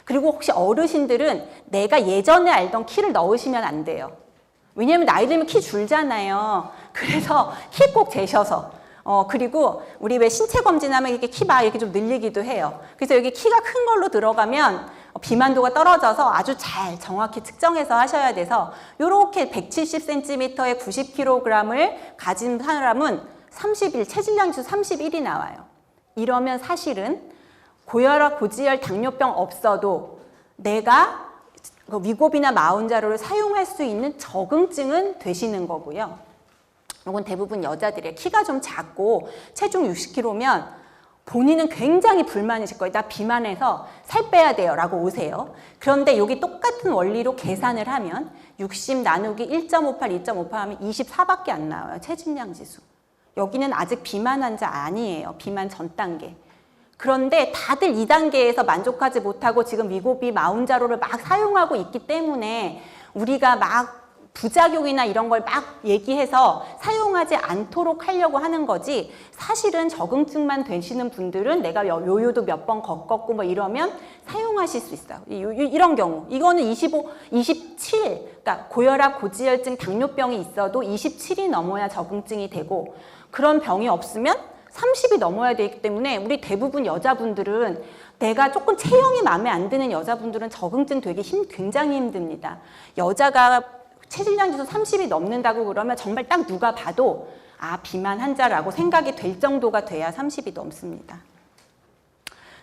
Speaker 1: 그리고 혹시 어르신들은 내가 예전에 알던 키를 넣으시면 안 돼요. 왜냐하면 나이 들면 키 줄잖아요. 그래서 키 꼭 재셔서. 그리고 우리 왜 신체 검진하면 이렇게 키 막 이렇게 좀 늘리기도 해요. 그래서 여기 키가 큰 걸로 들어가면 비만도가 떨어져서 아주 잘 정확히 측정해서 하셔야 돼서 이렇게 170cm에 90kg을 가진 사람은 31, 체질량 지수 31이 나와요. 이러면 사실은 고혈압, 고지혈, 당뇨병 없어도 내가 위고비나 마운자로를 사용할 수 있는 적응증은 되시는 거고요. 이건 대부분 여자들의 키가 좀 작고 체중 60kg면 본인은 굉장히 불만이실 거예요. 나 비만해서 살 빼야 돼요 라고 오세요. 그런데 여기 똑같은 원리로 계산을 하면 60 나누기 1.58, 2.58 하면 24밖에 안 나와요. 체질량 지수. 여기는 아직 비만 환자 아니에요. 비만 전 단계. 그런데 다들 2단계에서 만족하지 못하고 지금 위고비, 마운자로를 막 사용하고 있기 때문에 우리가 막 부작용이나 이런 걸 막 얘기해서 사용하지 않도록 하려고 하는 거지, 사실은 적응증만 되시는 분들은 내가 요요도 몇 번 겪었고 뭐 이러면 사용하실 수 있어요. 이런 경우. 이거는 25, 27, 그러니까 고혈압, 고지혈증, 당뇨병이 있어도 27이 넘어야 적응증이 되고, 그런 병이 없으면 30이 넘어야 되기 때문에 우리 대부분 여자분들은, 내가 조금 체형이 마음에 안 드는 여자분들은 적응증 되기 굉장히 힘듭니다. 여자가 체질량 지수 30이 넘는다고 그러면 정말 딱 누가 봐도 비만 환자라고 생각이 될 정도가 돼야 30이 넘습니다.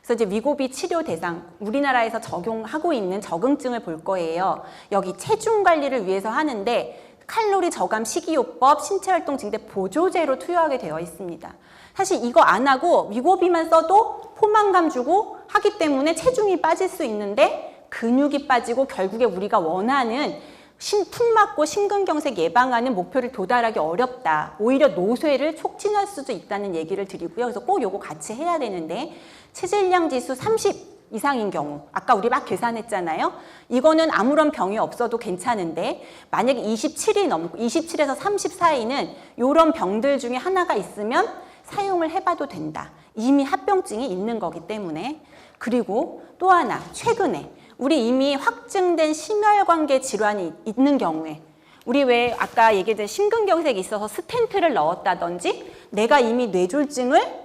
Speaker 1: 그래서 이제 위고비 치료 대상, 우리나라에서 적용하고 있는 적응증을 볼 거예요. 여기 체중 관리를 위해서 하는데 칼로리 저감 식이요법, 신체활동 증대 보조제로 투여하게 되어 있습니다. 사실 이거 안 하고 위고비만 써도 포만감 주고 하기 때문에 체중이 빠질 수 있는데 근육이 빠지고 결국에 우리가 원하는 숨 막고 심근경색 예방하는 목표를 도달하기 어렵다. 오히려 노쇠를 촉진할 수도 있다는 얘기를 드리고요. 그래서 꼭 요거 같이 해야 되는데, 체질량 지수 30 이상인 경우, 아까 우리 막 계산했잖아요. 이거는 아무런 병이 없어도 괜찮은데 만약에 27이 넘고 27에서 30 사이는 이런 병들 중에 하나가 있으면 사용을 해봐도 된다. 이미 합병증이 있는 거기 때문에. 그리고 또 하나, 최근에 우리 이미 확증된 심혈관계 질환이 있는 경우에 우리 왜 아까 얘기했던 심근경색이 있어서 스텐트를 넣었다든지 내가 이미 뇌졸중을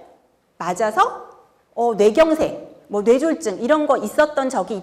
Speaker 1: 맞아서 뇌경색, 뭐 뇌졸중 이런 거 있었던 적이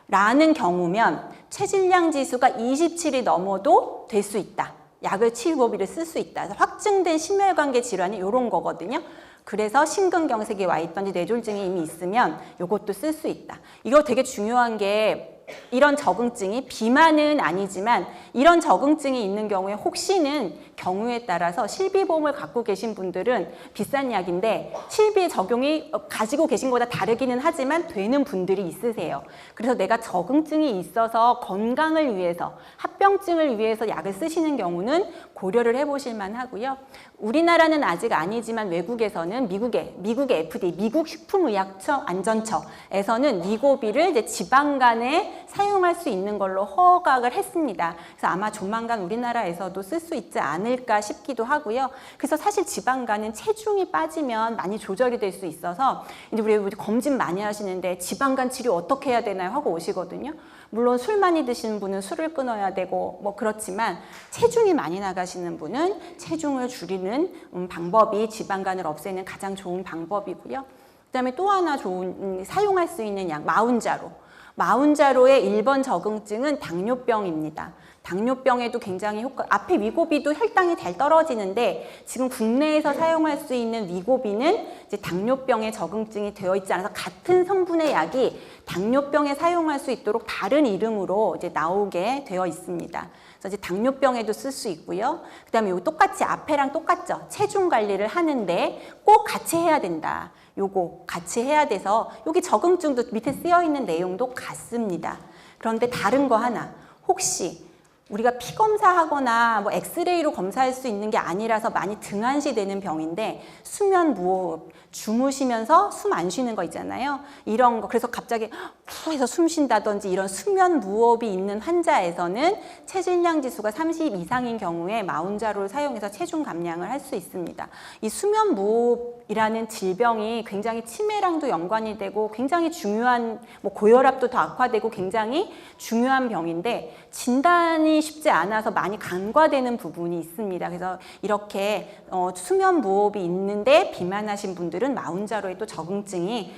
Speaker 1: 있다라는 경우면 체질량 지수가 27이 넘어도 될 수 있다. 약을 치료비를 쓸 수 있다. 그래서 확증된 심혈관계 질환이 이런 거거든요. 그래서 심근경색이 와 있던지 뇌졸중이 이미 있으면 이것도 쓸 수 있다. 이거 되게 중요한 게 이런 적응증이 비만은 아니지만 이런 적응증이 있는 경우에 혹시는 경우에 따라서 실비보험을 갖고 계신 분들은 비싼 약인데 실비 적용이 가지고 계신 것보다 다르기는 하지만 되는 분들이 있으세요. 그래서 내가 적응증이 있어서 건강을 위해서 합병증을 위해서 약을 쓰시는 경우는 고려를 해보실 만하고요. 우리나라는 아직 아니지만 외국에서는 미국의 FDA, 미국 식품의약처안전처에서는 위고비를 이제 지방간에 사용할 수 있는 걸로 허가를 했습니다. 그래서 아마 조만간 우리나라에서도 쓸 수 있지 않을까 싶기도 하고요. 그래서 사실 지방간은 체중이 빠지면 많이 조절이 될 수 있어서 이제 우리 검진 많이 하시는데 지방간 치료 어떻게 해야 되나요? 하고 오시거든요. 물론 술 많이 드시는 분은 술을 끊어야 되고 뭐 그렇지만 체중이 많이 나가시는 분은 체중을 줄이는 방법이 지방간을 없애는 가장 좋은 방법이고요. 그다음에 또 하나 좋은 사용할 수 있는 약 마운자로. 마운자로의 1번 적응증은 당뇨병입니다. 당뇨병에도 굉장히 앞에 위고비도 혈당이 잘 떨어지는데 지금 국내에서 사용할 수 있는 위고비는 이제 당뇨병에 적응증이 되어 있지 않아서 같은 성분의 약이 당뇨병에 사용할 수 있도록 다른 이름으로 이제 나오게 되어 있습니다. 그래서 이제 당뇨병에도 쓸 수 있고요. 그다음에 이거 똑같이 앞에랑 똑같죠. 체중 관리를 하는데 꼭 같이 해야 된다. 요거 같이 해야 돼서 여기 적응증도 밑에 쓰여 있는 내용도 같습니다. 그런데 다른 거 하나, 혹시 우리가 피 검사하거나 뭐 엑스레이로 검사할 수 있는 게 아니라서 많이 등한시되는 병인데 수면 무호흡, 주무시면서 숨 안 쉬는 거 있잖아요. 이런 거 그래서 갑자기 후 해서 숨 쉰다든지 이런 수면 무호흡이 있는 환자에서는 체질량 지수가 30 이상인 경우에 마운자로를 사용해서 체중 감량을 할 수 있습니다. 이 수면 무호흡이라는 질병이 굉장히 치매랑도 연관이 되고 굉장히 중요한 뭐 고혈압도 더 악화되고 굉장히 중요한 병인데 진단이 쉽지 않아서 많이 간과되는 부분이 있습니다. 그래서 이렇게 수면 무호흡이 있는데 비만하신 분들은 마운자로에 또 적응증이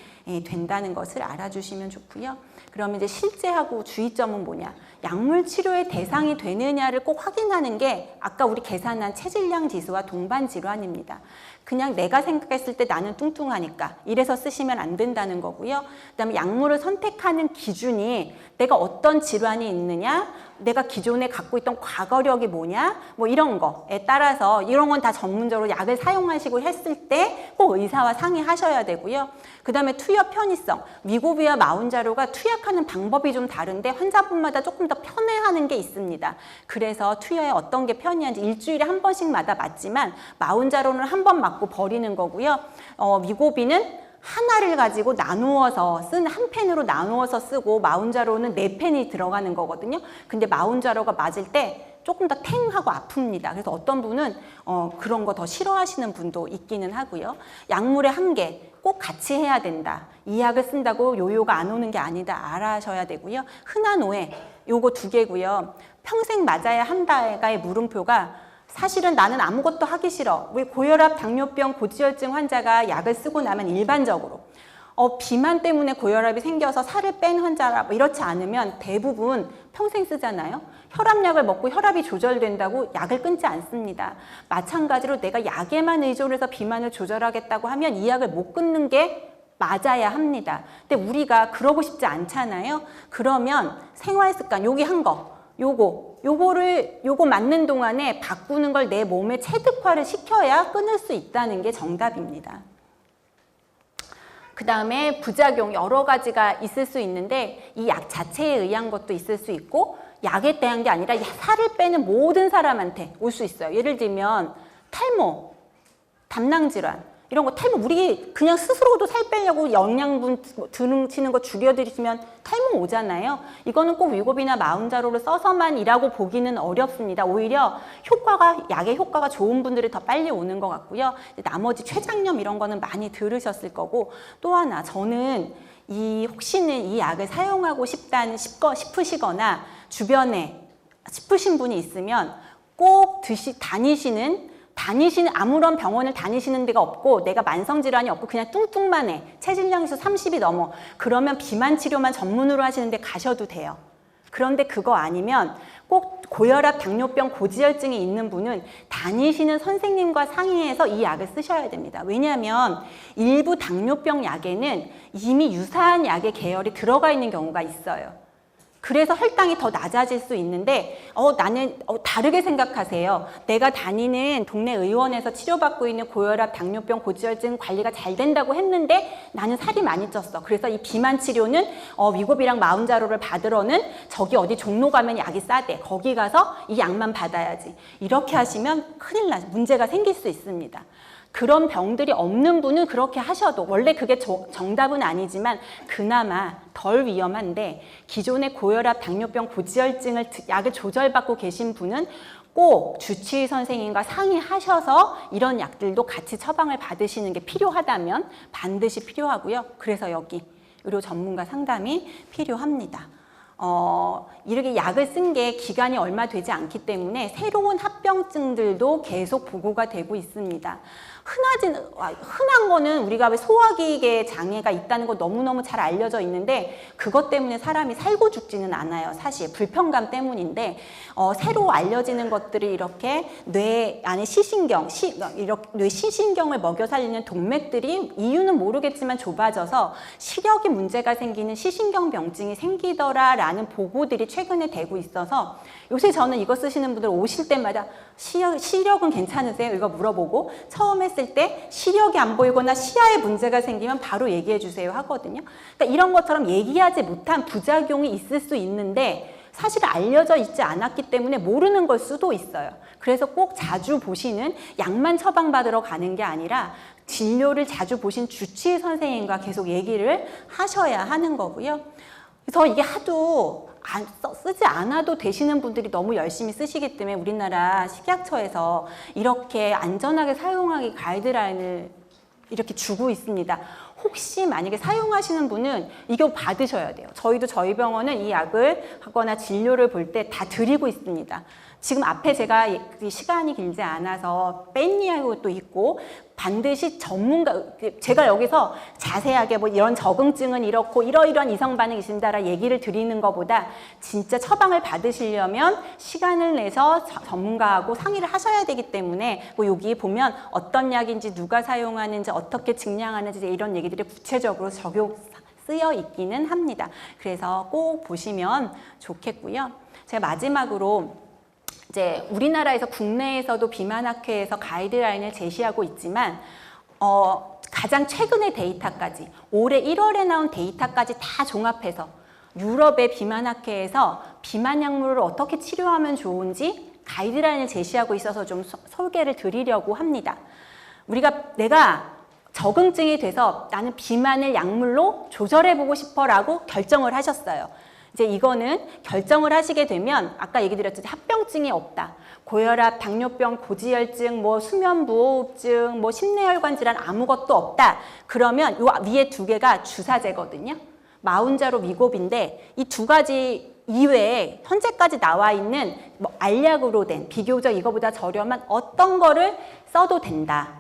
Speaker 1: 된다는 것을 알아주시면 좋고요. 그러면 이제 실제하고 주의점은 뭐냐? 약물 치료의 대상이 되느냐를 꼭 확인하는 게 아까 우리 계산한 체질량 지수와 동반 질환입니다. 그냥 내가 생각했을 때 나는 뚱뚱하니까 이래서 쓰시면 안 된다는 거고요. 그다음에 약물을 선택하는 기준이 내가 어떤 질환이 있느냐, 내가 기존에 갖고 있던 과거력이 뭐냐, 뭐 이런 거에 따라서 이런 건 다 전문적으로 약을 사용하시고 했을 때 꼭 의사와 상의하셔야 되고요. 그다음에 투여 편의성, 위고비와 마운자로가 투약하는 방법이 좀 다른데 환자분마다 조금 더 편애하는 게 있습니다. 그래서 투여에 어떤 게 편리한지 일주일에 한 번씩마다 맞지만 마운자로는 한 번 맞고 버리는 거고요. 위고비는 하나를 가지고 나누어서 한 펜으로 나누어서 쓰고 마운자로는 4펜이 들어가는 거거든요. 근데 마운자로가 맞을 때 조금 더 탱하고 아픕니다. 그래서 어떤 분은 그런 거 더 싫어하시는 분도 있기는 하고요. 약물의 한계 꼭 같이 해야 된다. 이 약을 쓴다고 요요가 안 오는 게 아니다. 알아셔야 되고요. 흔한 오해 요거 2개고요. 평생 맞아야 한다의 물음표가 사실은 나는 아무것도 하기 싫어. 왜 고혈압, 당뇨병, 고지혈증 환자가 약을 쓰고 나면 일반적으로 비만 때문에 고혈압이 생겨서 살을 뺀 환자라 뭐 이렇지 않으면 대부분 평생 쓰잖아요. 혈압약을 먹고 혈압이 조절된다고 약을 끊지 않습니다. 마찬가지로 내가 약에만 의존해서 비만을 조절하겠다고 하면 이 약을 못 끊는 게 맞아야 합니다. 근데 우리가 그러고 싶지 않잖아요. 그러면 생활습관 여기 한 거, 요거 맞는 동안에 바꾸는 걸 내 몸에 체득화를 시켜야 끊을 수 있다는 게 정답입니다. 그 다음에 부작용 여러 가지가 있을 수 있는데 이 약 자체에 의한 것도 있을 수 있고 약에 대한 게 아니라 살을 빼는 모든 사람한테 올 수 있어요. 예를 들면 탈모, 담낭질환 이런 거 탈모, 우리 그냥 스스로도 살 빼려고 영양분 드는 거 줄여드리시면 탈모 오잖아요. 이거는 꼭 위고비나 마운자로를 써서만 이라고 보기는 어렵습니다. 오히려 약의 효과가 좋은 분들이 더 빨리 오는 것 같고요. 나머지 췌장염 이런 거는 많이 들으셨을 거고, 또 하나 저는 혹시는 이 약을 사용하고 싶으시거나 주변에 싶으신 분이 있으면 꼭 다니시는 아무런 병원을 다니시는 데가 없고 내가 만성질환이 없고 그냥 뚱뚱만 해. 체질량에서 30이 넘어. 그러면 비만 치료만 전문으로 하시는 데 가셔도 돼요. 그런데 그거 아니면 꼭 고혈압, 당뇨병, 고지혈증이 있는 분은 다니시는 선생님과 상의해서 이 약을 쓰셔야 됩니다. 왜냐하면 일부 당뇨병 약에는 이미 유사한 약의 계열이 들어가 있는 경우가 있어요. 그래서 혈당이 더 낮아질 수 있는데 나는 다르게 생각하세요. 내가 다니는 동네 의원에서 치료받고 있는 고혈압, 당뇨병, 고지혈증 관리가 잘 된다고 했는데 나는 살이 많이 쪘어. 그래서 이 비만 치료는 위고비랑 마운자로를 받으러는 저기 어디 종로 가면 약이 싸대. 거기 가서 이 약만 받아야지. 이렇게 하시면 큰일 나죠. 문제가 생길 수 있습니다. 그런 병들이 없는 분은 그렇게 하셔도, 원래 그게 정답은 아니지만 그나마 덜 위험한데, 기존의 고혈압, 당뇨병, 고지혈증을 약을 조절받고 계신 분은 꼭 주치의 선생님과 상의하셔서 이런 약들도 같이 처방을 받으시는 게 필요하다면 반드시 필요하고요. 그래서 여기 의료 전문가 상담이 필요합니다. 이렇게 약을 쓴 게 기간이 얼마 되지 않기 때문에 새로운 합병증들도 계속 보고가 되고 있습니다. 흔한 거는 우리가 왜 소화기계 장애가 있다는 거 너무너무 잘 알려져 있는데 그것 때문에 사람이 살고 죽지는 않아요. 사실 불편감 때문인데 새로 알려지는 것들이 이렇게 뇌 안에 뇌 시신경을 먹여 살리는 동맥들이 이유는 모르겠지만 좁아져서 시력에 문제가 생기는 시신경 병증이 생기더라라는 보고들이 최근에 되고 있어서 요새 저는 이거 쓰시는 분들 오실 때마다 시력은 괜찮으세요? 이거 물어보고 처음 했을 때 시력이 안 보이거나 시야에 문제가 생기면 바로 얘기해 주세요 하거든요. 그러니까 이런 것처럼 얘기하지 못한 부작용이 있을 수 있는데 사실 알려져 있지 않았기 때문에 모르는 걸 수도 있어요. 그래서 꼭 자주 보시는 약만 처방받으러 가는 게 아니라 진료를 자주 보신 주치의 선생님과 계속 얘기를 하셔야 하는 거고요. 그래서 이게 하도 쓰지 않아도 되시는 분들이 너무 열심히 쓰시기 때문에 우리나라 식약처에서 이렇게 안전하게 사용하기 가이드라인을 이렇게 주고 있습니다. 혹시 만약에 사용하시는 분은 이거 받으셔야 돼요. 저희도 저희 병원은 이 약을 하거나 진료를 볼 때 다 드리고 있습니다. 지금 앞에 제가 시간이 길지 않아서 뺀 것도 있고 반드시 제가 여기서 자세하게 뭐 이런 적응증은 이렇고 이러이러한 이상 반응이 있습니다라 얘기를 드리는 것보다 진짜 처방을 받으시려면 시간을 내서 전문가하고 상의를 하셔야 되기 때문에 뭐 여기 보면 어떤 약인지 누가 사용하는지 어떻게 증량하는지 이런 얘기들이 구체적으로 쓰여 있기는 합니다. 그래서 꼭 보시면 좋겠고요. 제가 마지막으로 이제 우리나라에서 국내에서도 비만학회에서 가이드라인을 제시하고 있지만 가장 최근의 데이터까지 올해 1월에 나온 데이터까지 다 종합해서 유럽의 비만학회에서 비만 약물을 어떻게 치료하면 좋은지 가이드라인을 제시하고 있어서 좀 소개를 드리려고 합니다. 내가 적응증이 돼서 나는 비만을 약물로 조절해보고 싶어라고 결정을 하셨어요. 이제 이거는 결정을 하시게 되면 아까 얘기 드렸듯이 합병증이 없다. 고혈압, 당뇨병, 고지혈증, 수면무호흡증, 심내혈관 질환 아무것도 없다. 그러면 요 위에 두 개가 주사제거든요. 마운자로 위고비인데 이 두 가지 이외에 현재까지 나와 있는 알약으로 된 비교적 이거보다 저렴한 어떤 거를 써도 된다.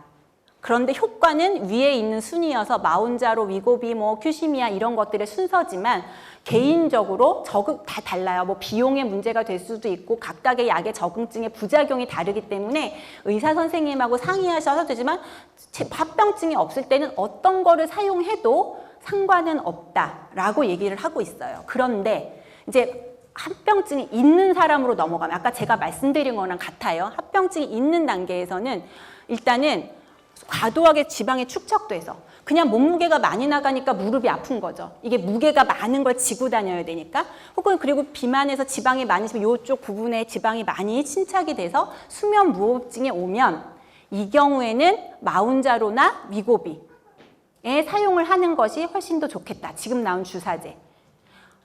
Speaker 1: 그런데 효과는 위에 있는 순이어서 마운자로, 위고비, 큐시미아 이런 것들의 순서지만 개인적으로 다 달라요. 비용의 문제가 될 수도 있고 각각의 약의 적응증의 부작용이 다르기 때문에 의사 선생님하고 상의하셔도 되지만 합병증이 없을 때는 어떤 거를 사용해도 상관은 없다라고 얘기를 하고 있어요. 그런데 이제 합병증이 있는 사람으로 넘어가면 아까 제가 말씀드린 거랑 같아요. 합병증이 있는 단계에서는 일단은 과도하게 지방이 축적돼서 그냥 몸무게가 많이 나가니까 무릎이 아픈 거죠. 이게 무게가 많은 걸 지고 다녀야 되니까. 혹은 그리고 비만해서 지방이 많이 있으면 이쪽 부분에 지방이 많이 침착이 돼서 수면 무호흡증이 오면 이 경우에는 마운자로나 위고비에 사용을 하는 것이 훨씬 더 좋겠다. 지금 나온 주사제.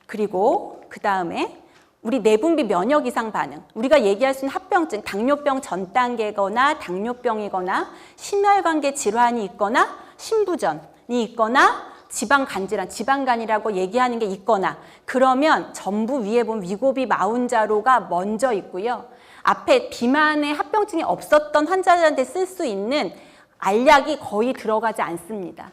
Speaker 1: 그리고 그 다음에 우리 내분비 면역 이상 반응, 우리가 얘기할 수 있는 합병증, 당뇨병 전 단계거나 당뇨병이거나 심혈관계 질환이 있거나 신부전이 있거나 지방간질환, 지방간이라고 얘기하는 게 있거나 그러면 전부 위에 보면 위고비 마운자로가 먼저 있고요. 앞에 비만의 합병증이 없었던 환자들한테 쓸 수 있는 알약이 거의 들어가지 않습니다.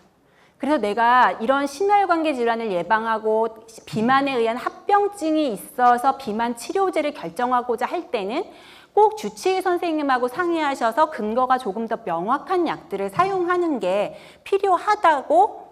Speaker 1: 그래서 내가 이런 심혈관계 질환을 예방하고 비만에 의한 합병증이 있어서 비만 치료제를 결정하고자 할 때는 꼭 주치의 선생님하고 상의하셔서 근거가 조금 더 명확한 약들을 사용하는 게 필요하다고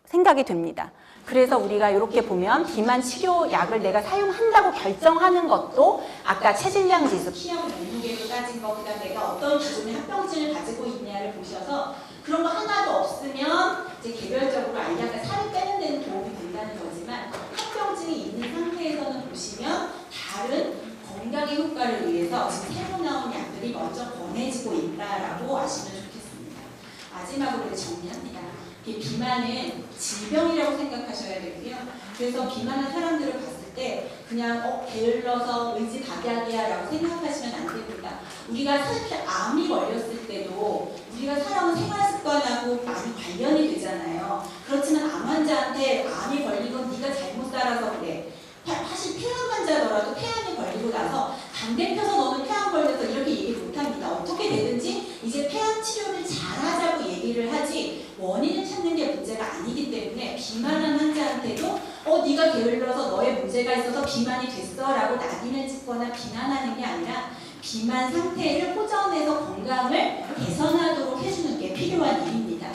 Speaker 1: 생각이 됩니다. 그래서 우리가 이렇게 보면 비만 치료약을 내가 사용한다고 결정하는 것도 아까 체질량 지수, 키하고 몸무게로 따진 거, 그다음 내가 어떤 기준의 합병증을 가지고 있냐를 보셔서 그런 거 하나도 없으면 이제 개별적으로 알약을 살을 빼는 데는 도움이 된다는 거지만 합병증이 있는 상태에서는 보시면 다른 건강의 효과를 위해서 지금 새로 나온 약들이 먼저 권해지고 있다라고 아시면 좋겠습니다. 마지막으로 정리합니다. 비만은 질병이라고 생각하셔야 되고요. 그래서 비만한 사람들을 봤을 때 그냥 게을러서 의지박약이야 라고 생각하시면 안 됩니다. 우리가 사실 암이 걸렸을 때도 우리가 살아온 생활습관하고 많이 관련이 되잖아요. 그렇지만 암 환자한테 암이 걸린 건 네가 잘못 살아서 그래. 사실 폐암 환자더라도 폐암이 걸리고 나서 담배 펴서 너는 폐암 걸려서 이렇게 얘기 못합니다. 어떻게 되든지 이제 폐암 치료를 잘하자고 얘기를 하지 원인을 찾는 게 문제가 아니기 때문에 비만한 환자한테도 네가 게을러서 너의 문제가 있어서 비만이 됐어 라고 낙인을 찍거나 비난하는 게 아니라 비만 상태를 호전해서 건강을 개선하도록 해주는 게 필요한 일입니다.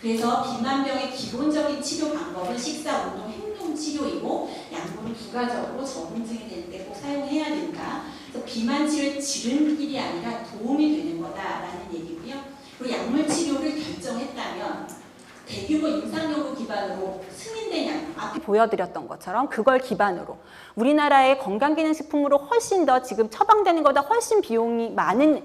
Speaker 1: 그래서 비만병의 기본적인 치료 방법은 식사, 운동, 행동 치료이고 약물은 부가적으로 전문증이 될 때 꼭 사용해야 된다. 그래서 비만 치료의 지름길이 아니라 도움이 되는 거다라는 얘기고요. 그리고 약물 치료를 결정했다면 대규모 임상연구 기반으로 승인된 약, 앞에 보여드렸던 것처럼 그걸 기반으로 우리나라의 건강기능식품으로 훨씬 더 지금 처방되는 것보다 훨씬 비용이 많은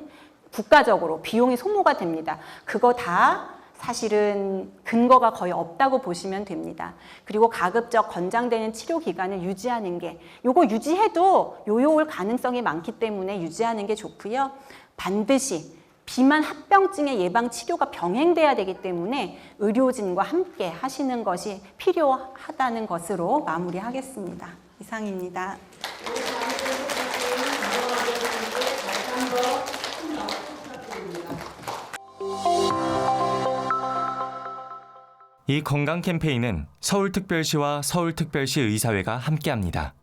Speaker 1: 국가적으로 비용이 소모가 됩니다. 그거 다 사실은 근거가 거의 없다고 보시면 됩니다. 그리고 가급적 권장되는 치료 기간을 유지하는 게 요거 유지해도 요요 올 가능성이 많기 때문에 유지하는 게 좋고요. 반드시 비만 합병증의 예방 치료가 병행돼야 되기 때문에 의료진과 함께 하시는 것이 필요하다는 것으로 마무리하겠습니다. 이상입니다.
Speaker 2: 이 건강 캠페인은 서울특별시와 서울특별시 의사회가 함께합니다.